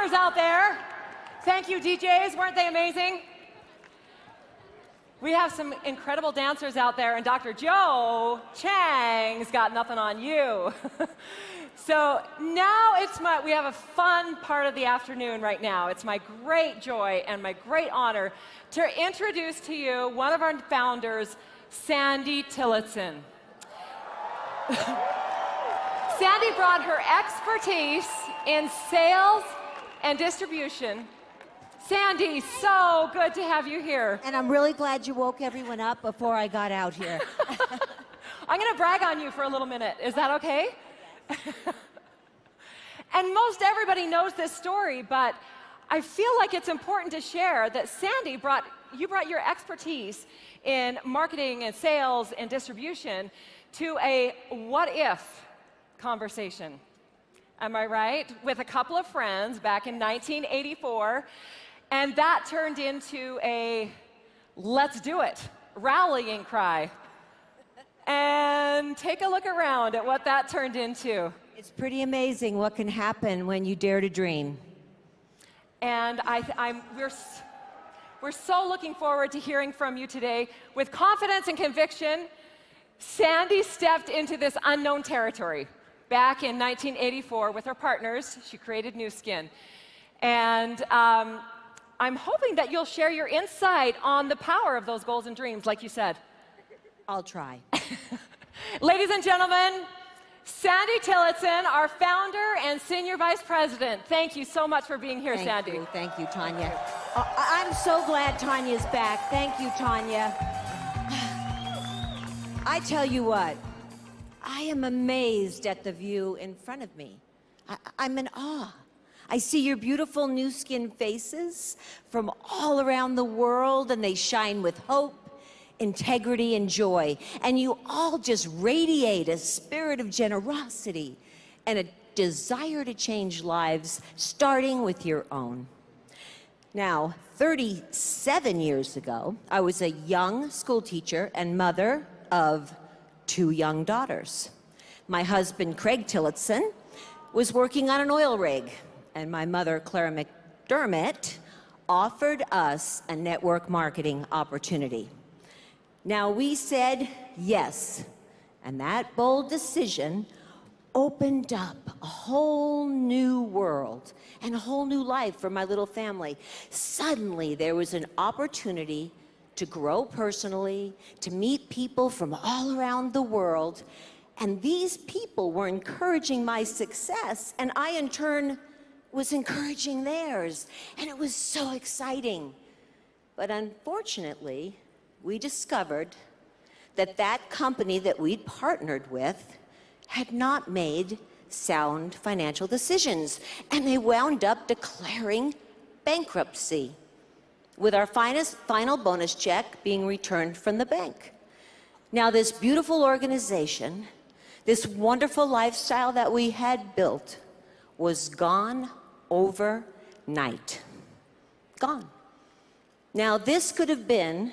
dancers out there. Thank you, DJs. Weren't they amazing? We have some incredible dancers out there, and Dr. Joe Chang's got nothing on you. So now we have a fun part of the afternoon right now. It's my great joy and my great honor to introduce to you one of our founders, Sandie Tillotson. Sandie brought her expertise in sales and distribution. Sandie, so good to have you here. And I'm really glad you woke everyone up before I got out here. I'm going to brag on you for a little minute. Is that okay? And most everybody knows this story, but I feel like it's important to share that Sandie brought your expertise in marketing and sales and distribution to a what-if conversation. Am I right? With a couple of friends back in 1984, and that turned into a let's do it rallying cry. And take a look around at what that turned into. It's pretty amazing what can happen when you dare to dream. And we're so looking forward to hearing from you today. With confidence and conviction, Sandie stepped into this unknown territory. Back in 1984 with her partners, she created Nu Skin. And I'm hoping that you'll share your insight on the power of those goals and dreams, like you said. I'll try. Ladies and gentlemen, Sandie Tillotson, our founder and senior vice president. Thank you so much for being here, Sandie. Thank you, Tanya. I'm so glad Tanya's back. Thank you, Tanya. I tell you what, I am amazed at the view in front of me. I'm in awe. I see your beautiful Nu Skin faces from all around the world, and they shine with hope, integrity, and joy. And you all just radiate a spirit of generosity and a desire to change lives, starting with your own. Now, 37 years ago, I was a young school teacher and mother of 2 young daughters. My husband, Craig Tillotson, was working on an oil rig, and my mother, Clara McDermott, offered us a network marketing opportunity. Now, we said yes, and that bold decision opened up a whole new world and a whole new life for my little family. Suddenly, there was an opportunity to grow personally, to meet people from all around the world, and these people were encouraging my success, and I, in turn, was encouraging theirs, and it was so exciting. But unfortunately, we discovered that that company that we'd partnered with had not made sound financial decisions, and they wound up declaring bankruptcy, with our final bonus check being returned from the bank. Now, this beautiful organization, this wonderful lifestyle that we had built, was gone overnight. Gone. Now, this could have been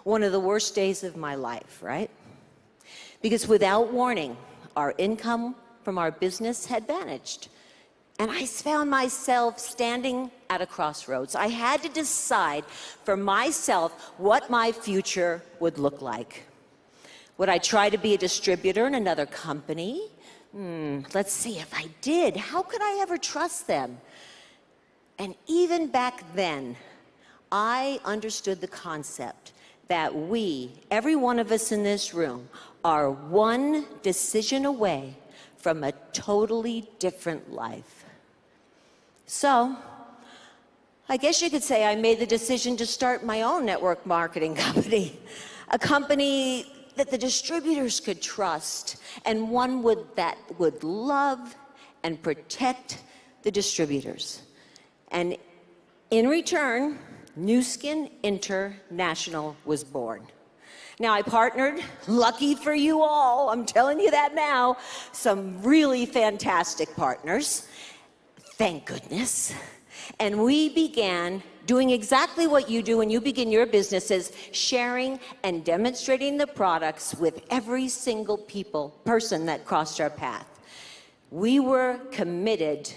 one of the worst days of my life, right? Because without warning, our income from our business had vanished. And I found myself standing at a crossroads. I had to decide for myself what my future would look like. Would I try to be a distributor in another company? Let's see, if I did, how could I ever trust them? And even back then, I understood the concept that we, every one of us in this room, are one decision away from a totally different life. So, I guess you could say I made the decision to start my own network marketing company, a company that the distributors could trust, and one that would love and protect the distributors. And in return, Nu Skin International was born. Now, I partnered, lucky for you all, I'm telling you that now, some really fantastic partners, thank goodness. And we began doing exactly what you do when you begin your businesses, sharing and demonstrating the products with every single person that crossed our path. We were committed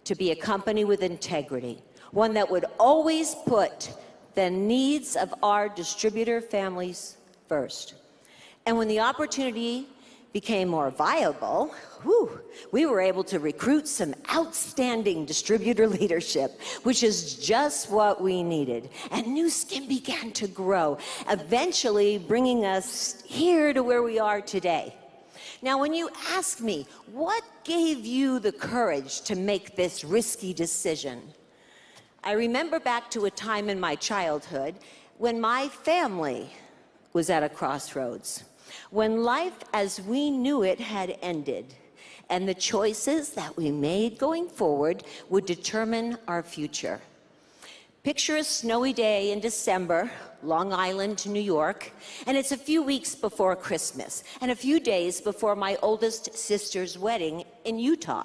to be a company with integrity, one that would always put the needs of our distributor families first. And when the opportunity became more viable, we were able to recruit some outstanding distributor leadership, which is just what we needed. And Nu Skin began to grow, eventually bringing us here to where we are today. Now, when you ask me, what gave you the courage to make this risky decision? I remember back to a time in my childhood when my family was at a crossroads, when life as we knew it had ended, and the choices that we made going forward would determine our future. Picture a snowy day in December, Long Island to New York, and it's a few weeks before Christmas, and a few days before my oldest sister's wedding in Utah.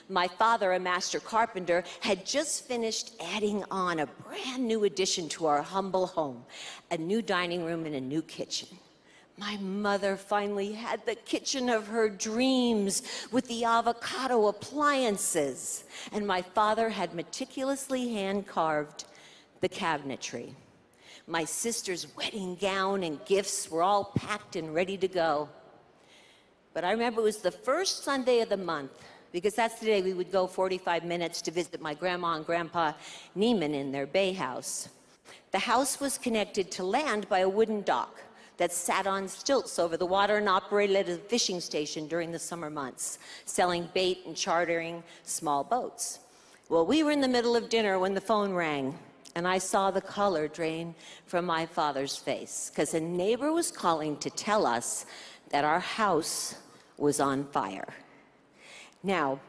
My father, a master carpenter, had just finished adding on a brand new addition to our humble home, a new dining room and a new kitchen. My mother finally had the kitchen of her dreams with the avocado appliances, and my father had meticulously hand-carved the cabinetry. My sister's wedding gown and gifts were all packed and ready to go. But I remember it was the first Sunday of the month, because that's the day we would go 45 minutes to visit my grandma and grandpa Neiman in their bay house. The house was connected to land by a wooden dock that sat on stilts over the water and operated as a fishing station during the summer months, selling bait and chartering small boats. Well, we were in the middle of dinner when the phone rang, and I saw the color drain from my father's face, because a neighbor was calling to tell us that our house was on fire. Now,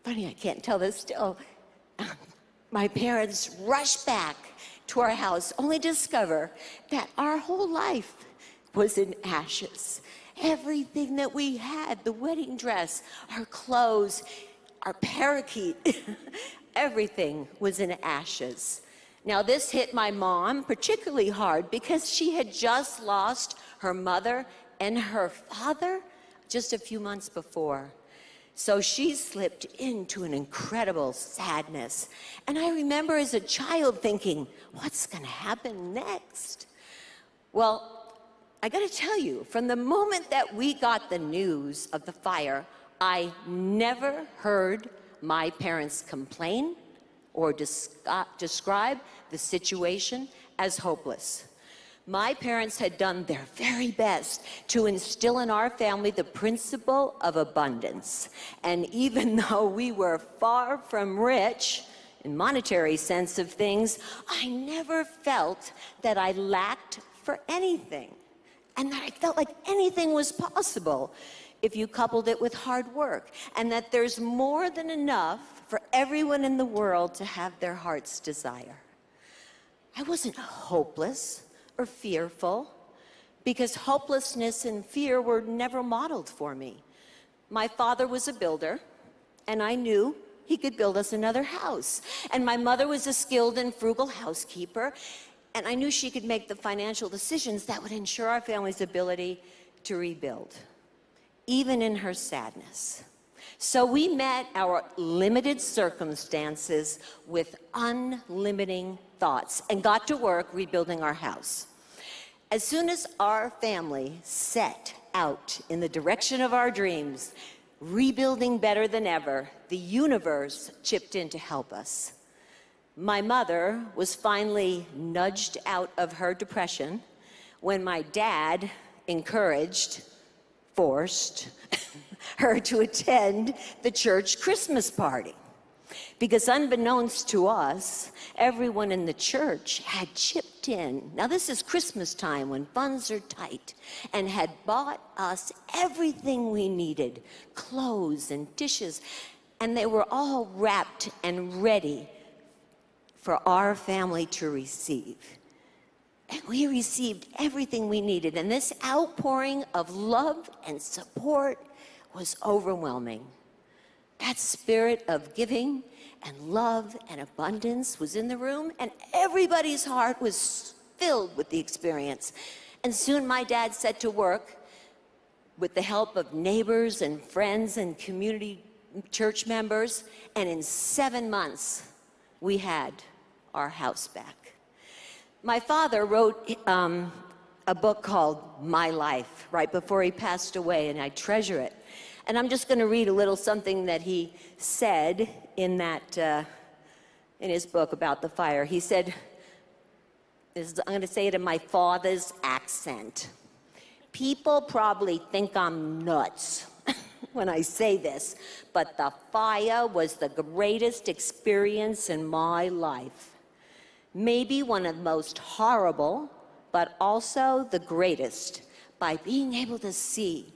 funny, I can't tell this still. My parents rushed back to our house, only to discover that our whole life was in ashes. Everything that we had, the wedding dress, our clothes, our parakeet, everything was in ashes. Now, this hit my mom particularly hard because she had just lost her mother and her father just a few months before. So she slipped into an incredible sadness. And I remember as a child thinking, what's going to happen next? Well, I got to tell you, from the moment that we got the news of the fire, I never heard my parents complain or describe the situation as hopeless. My parents had done their very best to instill in our family the principle of abundance. And even though we were far from rich, in monetary sense of things, I never felt that I lacked for anything. And that I felt like anything was possible if you coupled it with hard work. And that there's more than enough for everyone in the world to have their heart's desire. I wasn't hopeless or fearful, because hopelessness and fear were never modeled for me. My father was a builder, and I knew he could build us another house. And my mother was a skilled and frugal housekeeper, and I knew she could make the financial decisions that would ensure our family's ability to rebuild, even in her sadness. So we met our limited circumstances with unlimiting thoughts and got to work rebuilding our house. As soon as our family set out in the direction of our dreams, rebuilding better than ever, the universe chipped in to help us. My mother was finally nudged out of her depression when my dad encouraged, forced her to attend the church Christmas party. Because unbeknownst to us, everyone in the church had chipped in. Now, this is Christmas time when funds are tight, and had bought us everything we needed, clothes and dishes, and they were all wrapped and ready for our family to receive. And we received everything we needed, and this outpouring of love and support was overwhelming. That spirit of giving and love and abundance was in the room, and everybody's heart was filled with the experience. And soon my dad set to work with the help of neighbors and friends and community church members, and in 7 months, we had our house back. My father wrote a book called My Life right before he passed away, and I treasure it. And I'm just going to read a little something that he said in that, in his book about the fire. He said, I'm going to say it in my father's accent. People probably think I'm nuts when I say this, but the fire was the greatest experience in my life. Maybe one of the most horrible, but also the greatest, by being able to see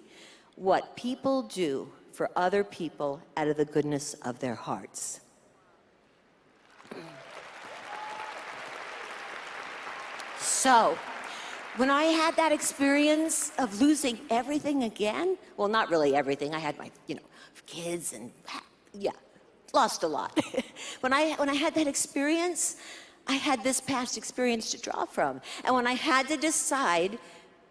what people do for other people out of the goodness of their hearts. So, when I had that experience of losing everything again, well, not really everything. I had my, kids and, lost a lot. When I had that experience, I had this past experience to draw from. And when I had to decide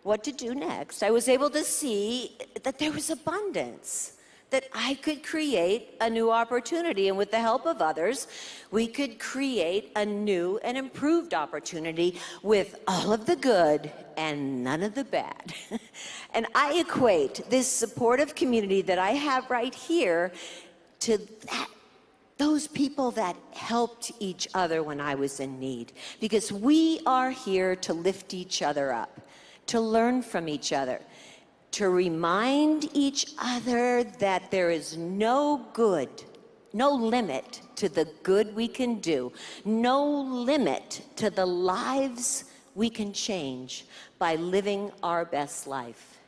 what to do next, I was able to see that there was abundance, that I could create a new opportunity, and with the help of others, we could create a new and improved opportunity with all of the good and none of the bad. And I equate this supportive community that I have right here to those people that helped each other when I was in need, because we are here to lift each other up, to learn from each other, to remind each other that there is no limit to the good we can do, no limit to the lives we can change by living our best life.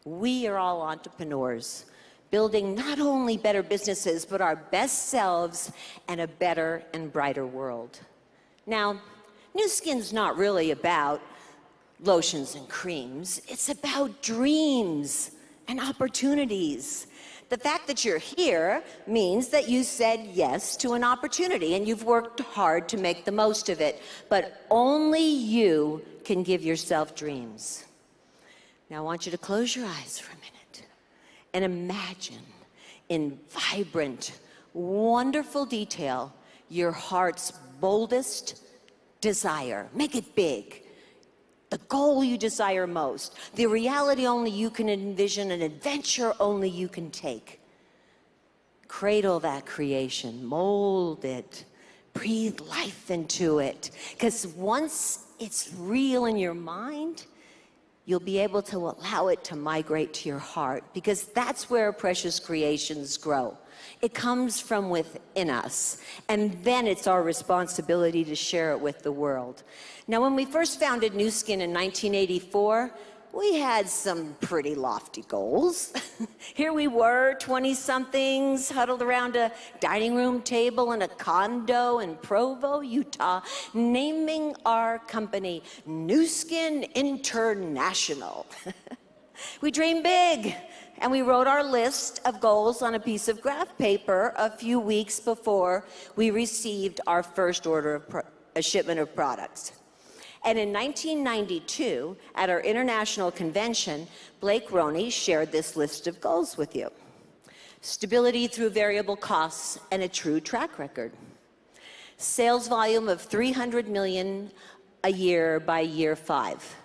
We are all entrepreneurs, building not only better businesses, but our best selves and a better and brighter world. Now, Nu Skin's not really about lotions and creams. It's about dreams and opportunities. The fact that you're here means that you said yes to an opportunity and you've worked hard to make the most of it. But only you can give yourself dreams. Now I want you to close your eyes for a minute and imagine in vibrant, wonderful detail your heart's boldest desire. Make it big. The goal you desire most, the reality only you can envision, an adventure only you can take. Cradle that creation, mold it, breathe life into it. Because once it's real in your mind, you'll be able to allow it to migrate to your heart, because that's where precious creations grow. It comes from within us, and then it's our responsibility to share it with the world. Now, when we first founded Nu Skin in 1984, we had some pretty lofty goals. Here we were, 20-somethings, huddled around a dining room table in a condo in Provo, Utah, naming our company Nu Skin International. We dreamed big, and we wrote our list of goals on a piece of graph paper a few weeks before we received our first order of a shipment of products. And in 1992, at our international convention, Blake Roney shared this list of goals with you. Stability through variable costs and a true track record. Sales volume of 300 million a year by year 5.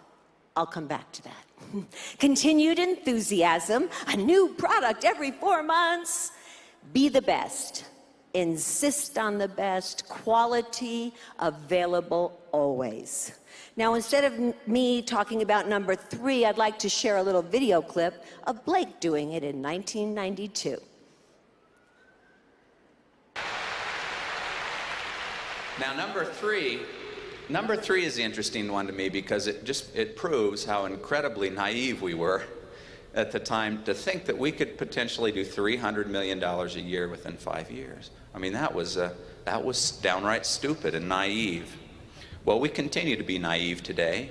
I'll come back to that. Continued enthusiasm, a new product every 4 months. Be the best. Insist on the best. Quality available always. Now, instead of me talking about number 3, I'd like to share a little video clip of Blake doing it in 1992. Now, number three is the interesting one to me, because it proves how incredibly naive we were at the time to think that we could potentially do $300 million a year within 5 years. I mean, that was downright stupid and naive. Well, we continue to be naive today.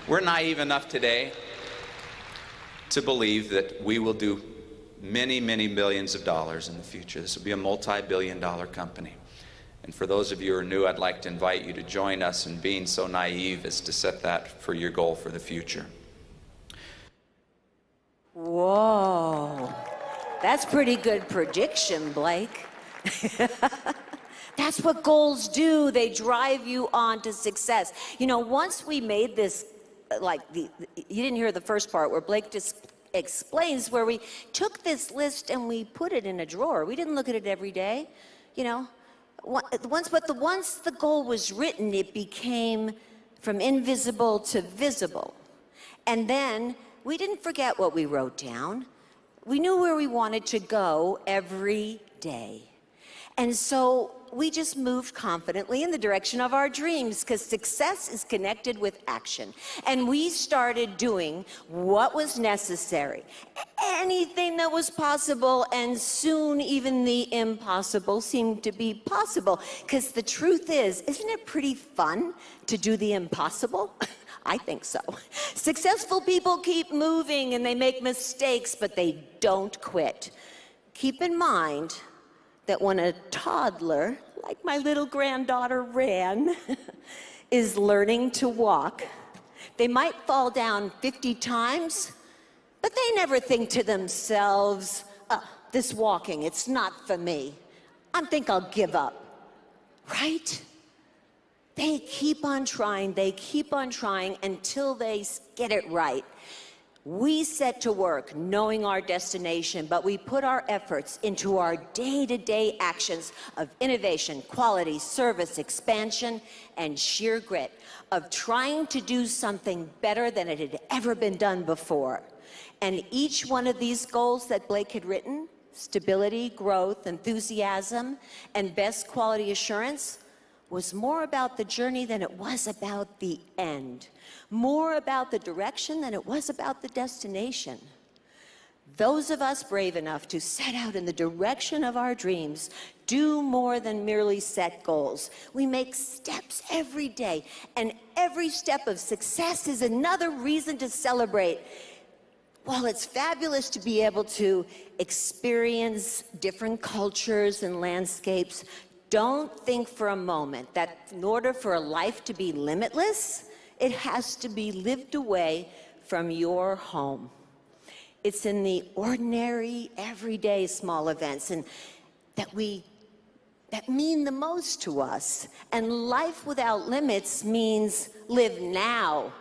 We're naive enough today to believe that we will do many, many billions of dollars in the future. This will be a multi-billion-dollar company. And for those of you who are new, I'd like to invite you to join us in being so naive as to set that for your goal for the future. Whoa. That's pretty good prediction, Blake. That's what goals do. They drive you on to success. You know, once we made this, you didn't hear the first part where Blake just explains where we took this list and we put it in a drawer. We didn't look at it every day, you know. Once the goal was written, it became from invisible to visible. And then we didn't forget what we wrote down. We knew where we wanted to go every day. And so we just moved confidently in the direction of our dreams, because success is connected with action. And we started doing what was necessary, anything that was possible, and soon even the impossible seemed to be possible. Because the truth is, isn't it pretty fun to do the impossible? I think so. Successful people keep moving and they make mistakes, but they don't quit. Keep in mind that when a toddler, like my little granddaughter Ran, is learning to walk, they might fall down 50 times, but they never think to themselves, this walking, it's not for me. I think I'll give up, right? They keep on trying until they get it right. We set to work knowing our destination, but we put our efforts into our day-to-day actions of innovation, quality, service, expansion, and sheer grit of trying to do something better than it had ever been done before. And each one of these goals that Blake had written, stability, growth, enthusiasm, and best quality assurance, was more about the journey than it was about the end. More about the direction than it was about the destination. Those of us brave enough to set out in the direction of our dreams do more than merely set goals. We make steps every day, and every step of success is another reason to celebrate. While it's fabulous to be able to experience different cultures and landscapes, don't think for a moment that in order for a life to be limitless, it has to be lived away from your home. It's in the ordinary, everyday small events and that mean the most to us. And life without limits means live now.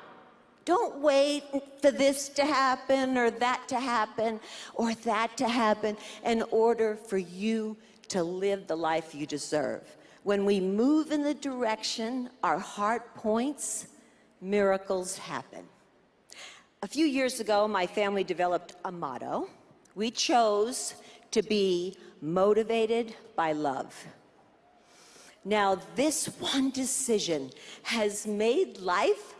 Don't wait for this to happen or that to happen or that to happen in order for you to live the life you deserve. When we move in the direction our heart points, miracles happen. A few years ago, my family developed a motto. We chose to be motivated by love. Now, this one decision has made life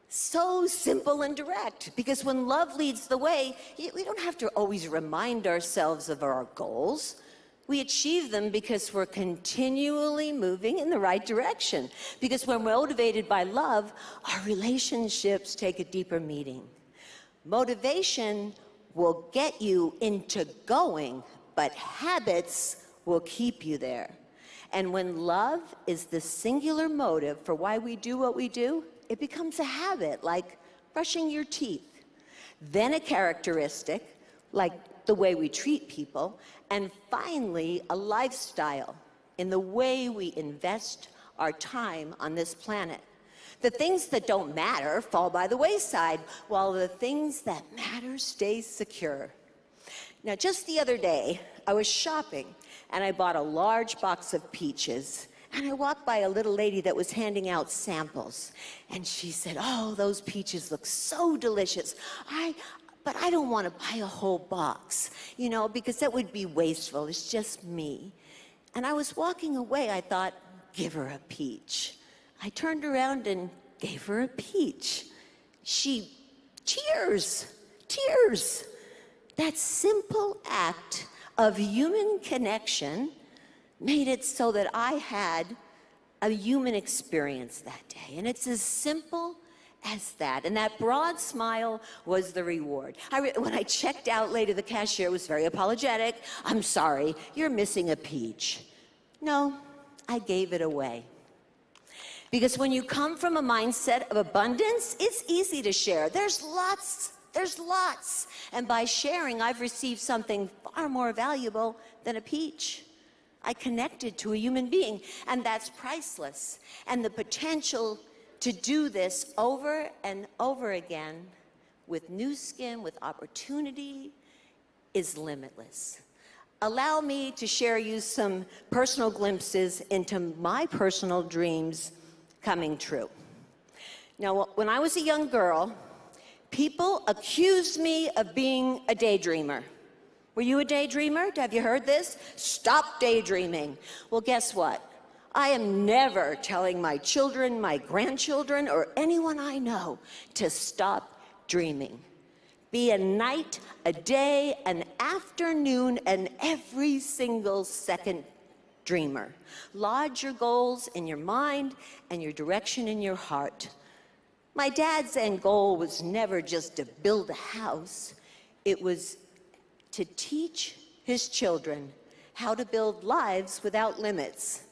so simple and direct, because when love leads the way, we don't have to always remind ourselves of our goals. We achieve them because we're continually moving in the right direction. Because when we're motivated by love, our relationships take a deeper meaning. Motivation will get you into going, but habits will keep you there. And when love is the singular motive for why we do what we do, it becomes a habit, like brushing your teeth. Then a characteristic, like the way we treat people, and finally, a lifestyle in the way we invest our time on this planet. The things that don't matter fall by the wayside, while the things that matter stay secure. Now, just the other day, I was shopping, and I bought a large box of peaches, and I walked by a little lady that was handing out samples, and she said, "Oh, those peaches look so delicious. But I don't want to buy a whole box, you know, because that would be wasteful. It's just me." And I was walking away. I thought, give her a peach. I turned around and gave her a peach. She, tears. That simple act of human connection made it so that I had a human experience that day. And it's as simple as that. And that broad smile was the reward. When I checked out later, the cashier was very apologetic. "I'm sorry, you're missing a peach." No, I gave it away. Because when you come from a mindset of abundance, it's easy to share. There's lots There's lots. And by sharing, I've received something far more valuable than a peach. I connected to a human being, and that's priceless. And the potential to do this over and over again with new skin, with opportunity, is limitless. Allow me to share you some personal glimpses into my personal dreams coming true. Now, when I was a young girl, people accused me of being a daydreamer. Were you a daydreamer? Have you heard this? Stop daydreaming. Well, guess what? I am never telling my children, my grandchildren, or anyone I know to stop dreaming. Be a night, a day, an afternoon, and every single second dreamer. Lodge your goals in your mind and your direction in your heart. My dad's end goal was never just to build a house. It was to teach his children how to build lives without limits.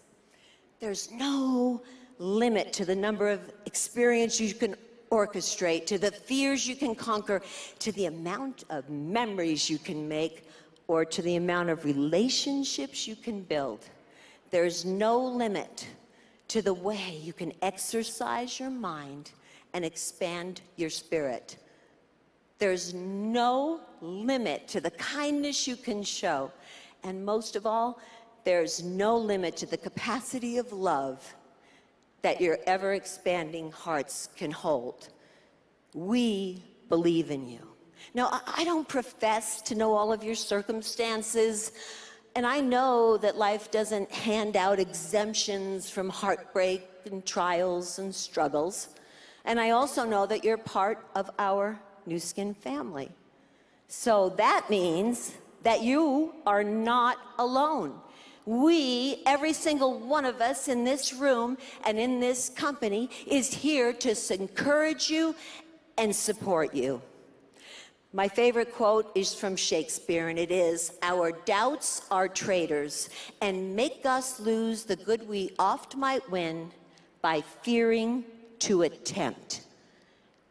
There's no limit to the number of experiences you can orchestrate, to the fears you can conquer, to the amount of memories you can make, or to the amount of relationships you can build. There's no limit to the way you can exercise your mind and expand your spirit. There's no limit to the kindness you can show. And most of all, there's no limit to the capacity of love that your ever-expanding hearts can hold. We believe in you. Now, I don't profess to know all of your circumstances, and I know that life doesn't hand out exemptions from heartbreak and trials and struggles. And I also know that you're part of our Nu Skin family. So that means that you are not alone. We, every single one of us in this room and in this company, is here to encourage you and support you. My favorite quote is from Shakespeare, and it is, "Our doubts are traitors and make us lose the good we oft might win by fearing to attempt."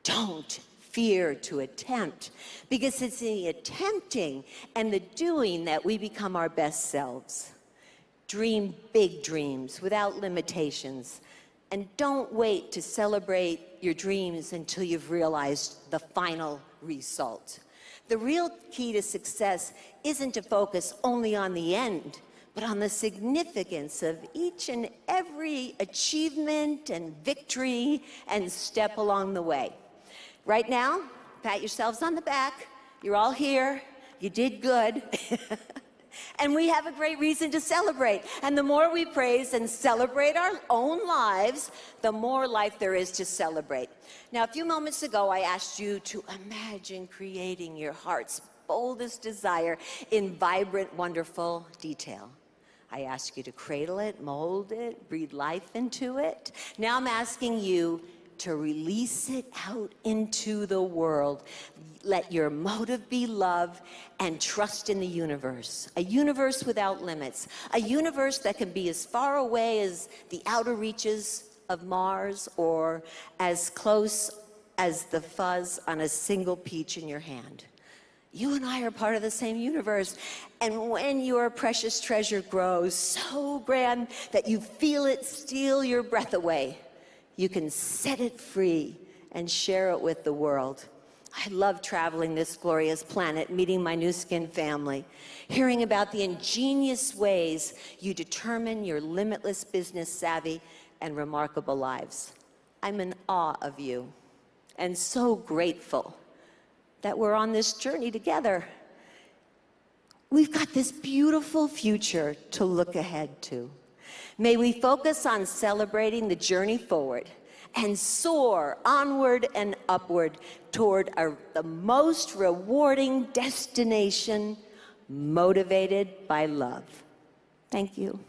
Don't fear to attempt, because it's in the attempting and the doing that we become our best selves. Dream big dreams without limitations, and don't wait to celebrate your dreams until you've realized the final result. The real key to success isn't to focus only on the end, but on the significance of each and every achievement and victory and step along the way. Right now, pat yourselves on the back. You're all here. You did good. And we have a great reason to celebrate. And the more we praise and celebrate our own lives, the more life there is to celebrate. Now, a few moments ago, I asked you to imagine creating your heart's boldest desire in vibrant, wonderful detail. I asked you to cradle it, mold it, breathe life into it. Now I'm asking you to release it out into the world. Let your motive be love and trust in the universe. A universe without limits. A universe that can be as far away as the outer reaches of Mars or as close as the fuzz on a single peach in your hand. You and I are part of the same universe. And when your precious treasure grows so grand that you feel it steal your breath away, you can set it free and share it with the world. I love traveling this glorious planet, meeting my Nu Skin family, hearing about the ingenious ways you determine your limitless business savvy and remarkable lives. I'm in awe of you and so grateful that we're on this journey together. We've got this beautiful future to look ahead to. May we focus on celebrating the journey forward and soar onward and upward toward the most rewarding destination, motivated by love. Thank you.